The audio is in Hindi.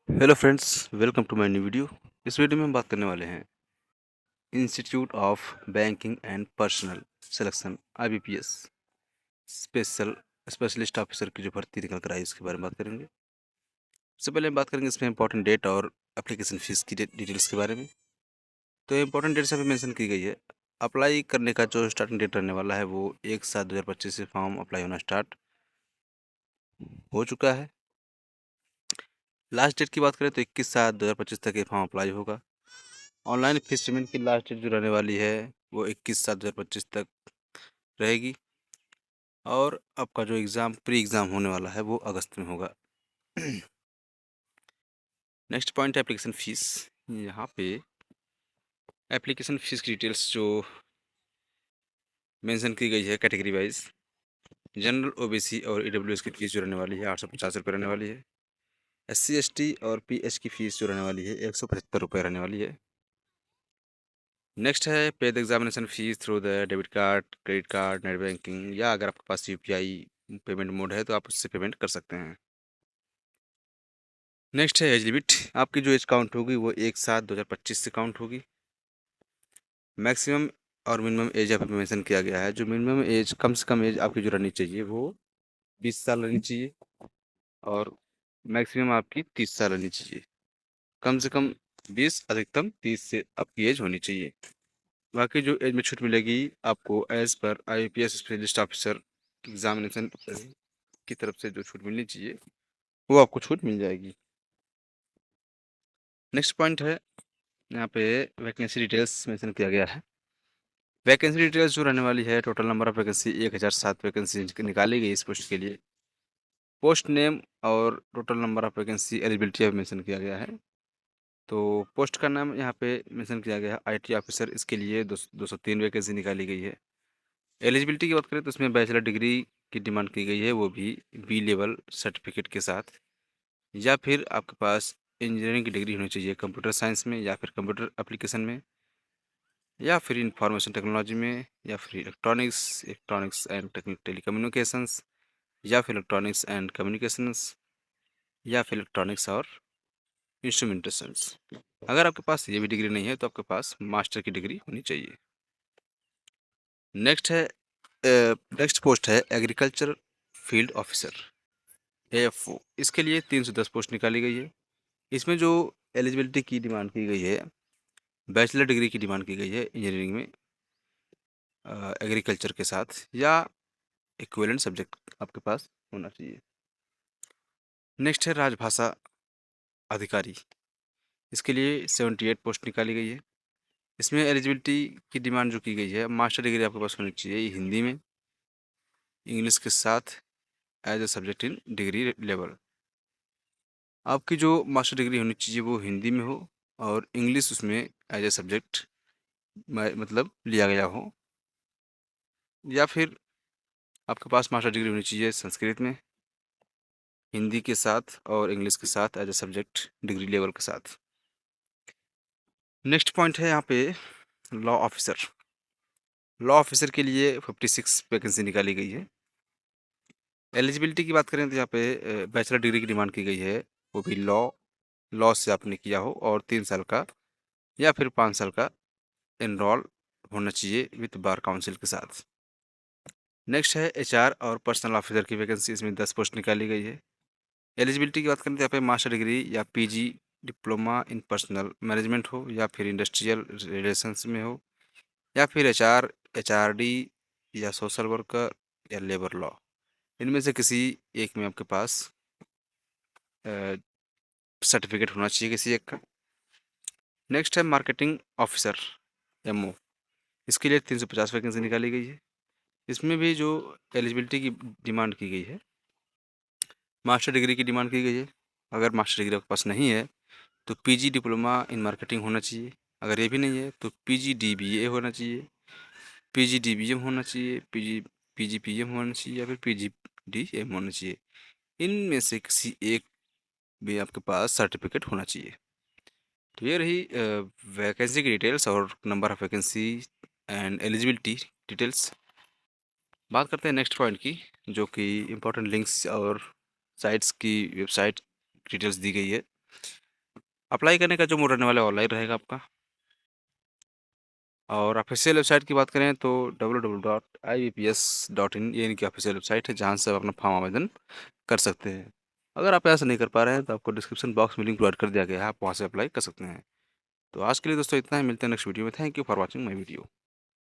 Hello friends, welcome to my new video. इस वीडियो में हम बात करने वाले हैं institute of banking and personal selection IBPS special specialist officer की जो भर्ती निकल कर आई उसके बारे में बात करेंगे। सबसे पहले हम बात करेंगे इसमें इंपॉर्टेंट डेट और एप्लीकेशन फीस की डिटेल्स के बारे में। तो इंपॉर्टेंट डेट्स अभी मेंशन की गई है। अप्लाई करने का जो स्टार्टिंग डेट रहने वाला है वो 1/7/2025 से फॉर्म अप्लाई होना स्टार्ट हो चुका है। लास्ट डेट की बात करें तो 21/7/2025 तक ये फॉर्म अप्लाई होगा। ऑनलाइन फीस पेमेंट की लास्ट डेट जो रहने वाली है वो 21/7/2025 तक रहेगी। और आपका जो प्री एग्ज़ाम होने वाला है वो अगस्त में होगा। नेक्स्ट पॉइंट है एप्लीकेशन फ़ीस। यहाँ पे एप्लीकेशन फ़ीस की डिटेल्स जो मेंशन की गई है कैटेगरी वाइज। जनरल OBC और EWS की फ़ीस जो रहने वाली है 850 रुपये रहने वाली है। SC ST और PH की फ़ीस जो रहने वाली है 175 रुपये रहने वाली है। नेक्स्ट है पे the examination fees through the debit card, credit card, net banking, या अगर आपके पास UPI पेमेंट मोड है तो आप उससे पेमेंट कर सकते हैं। नेक्स्ट है एज लिमिट। आपकी जो एज काउंट होगी वो 1/7/2025 से काउंट होगी। मैक्सिमम और मिनिमम एज यहाँ पे मेंशन किया गया है। जो मिनिमम एज, कम से कम एज आपकी जो रहनी चाहिए वो 20 साल रहनी चाहिए और मैक्सिमम आपकी 30 साल रहनी चाहिए। कम से कम 20, अधिकतम 30 से आपकी एज होनी चाहिए। बाकी जो एज में छूट मिलेगी आपको as per IBPS specialist officer examination की तरफ से जो छूट मिलनी चाहिए वो आपको छूट मिल जाएगी। नेक्स्ट पॉइंट है यहाँ पे वैकेंसी डिटेल्स मेंशन किया गया है। वैकेंसी डिटेल्स जो रहने वाली है, total number of vacancy 1007 vacancy निकाली गई इस पोस्ट के लिए। पोस्ट नेम और total number of vacancy eligibility mention किया गया है। तो पोस्ट का नाम यहाँ पे मेंशन किया गया है IT ऑफिसर। इसके लिए 203 वैकेंसी निकाली गई है। एलिजिबिलिटी की बात करें तो इसमें बैचलर डिग्री की डिमांड की गई है, वो भी B लेवल सर्टिफिकेट के साथ, या फिर आपके पास इंजीनियरिंग की डिग्री होनी चाहिए कंप्यूटर साइंस में या फिर कंप्यूटर एप्लीकेशन में, या फिर इंफॉर्मेशन टेक्नोलॉजी में, या फिर इलेक्ट्रॉनिक्स एंड टेलीकम्युनिकेशंस, या फिर इलेक्ट्रॉनिक्स एंड कम्युनिकेशंस, या फिर इलेक्ट्रॉनिक्स और इंस्ट्रूमेंटेशंस। अगर आपके पास ये भी डिग्री नहीं है तो आपके पास मास्टर की डिग्री होनी चाहिए। नेक्स्ट है नेक्स्ट पोस्ट है एग्रीकल्चर फील्ड ऑफिसर AFO। इसके लिए 310 पोस्ट निकाली गई है। इसमें जो एलिजिबिलिटी की डिमांड की गई है, बैचलर डिग्री की डिमांड की गई है इंजीनियरिंग में एग्रीकल्चर के साथ, या इक्विवेलेंट सब्जेक्ट आपके पास होना चाहिए। नेक्स्ट है राजभाषा अधिकारी। इसके लिए 78 पोस्ट निकाली गई है। इसमें एलिजिबिलिटी की डिमांड जो की गई है, मास्टर डिग्री आपके पास होनी चाहिए हिंदी में, इंग्लिश के साथ as a subject in degree level. आपकी जो मास्टर डिग्री होनी चाहिए वो हिंदी में हो और इंग्लिश उसमें एज ए सब्जेक्ट मतलब लिया गया हो, या फिर आपके पास मास्टर डिग्री होनी चाहिए संस्कृत में, हिंदी के साथ और इंग्लिश के साथ as a subject degree level के साथ। नेक्स्ट पॉइंट है यहाँ पे लॉ ऑफिसर। लॉ ऑफिसर के लिए 56 वैकेंसी निकाली गई है। एलिजिबिलिटी की बात करें तो यहाँ पे बैचलर डिग्री की डिमांड की गई है, वो भी लॉ से आपने किया हो और 3 साल का या फिर 5 साल का एनरोल होना चाहिए विद बार काउंसिल के साथ। नेक्स्ट है HR और पर्सनल ऑफिसर की वैकेंसी। इसमें 10 पोस्ट निकाली गई है। एलिजिबिलिटी की बात करें तो यहाँ पे मास्टर डिग्री या PG diploma in personal management हो, या फिर इंडस्ट्रियल रिलेशंस में हो, या फिर HR, HRD, या सोशल वर्कर, या लेबर लॉ। इनमें से किसी एक में आपके पास सर्टिफिकेट होना चाहिए किसी एक का। नेक्स्ट है मार्केटिंग ऑफिसर MO। इसके लिए 350 वैकेंसी निकाली गई है। इसमें भी जो एलिजिबिलिटी की डिमांड की गई है, मास्टर डिग्री की डिमांड की गई है। अगर मास्टर डिग्री आपके पास नहीं है तो PG डिप्लोमा इन मार्केटिंग होना चाहिए। अगर ये भी नहीं है तो PG DBA होना चाहिए, PG DBM होना चाहिए, PG PM होना चाहिए, या फिर PG DM होना चाहिए। इनमें से किसी एक भी आपके पास सर्टिफिकेट होना चाहिए। तो ये रही वैकेंसी की डिटेल्स और number of vacancy and eligibility details. बात करते हैं नेक्स्ट पॉइंट की, जो कि इम्पोर्टेंट लिंक्स और साइट्स की वेबसाइट डिटेल्स दी गई है। अप्लाई करने का जो मोड रहने वाला है ऑनलाइन रहेगा आपका। और ऑफिशियल वेबसाइट की बात करें तो www.ibps.in ये इनकी ऑफिशियल वेबसाइट है, जहाँ से आप अपना फॉर्म आवेदन कर सकते हैं। अगर आप ऐसा नहीं कर पा रहे हैं तो आपको डिस्क्रिप्शन बॉक्स में लिंक प्रोवाइड कर दिया गया है, आप वहाँ से अप्लाई कर सकते हैं। तो आज के लिए दोस्तों इतना ही, मिलते हैं नेक्स्ट वीडियो में। Thank you for watching my video.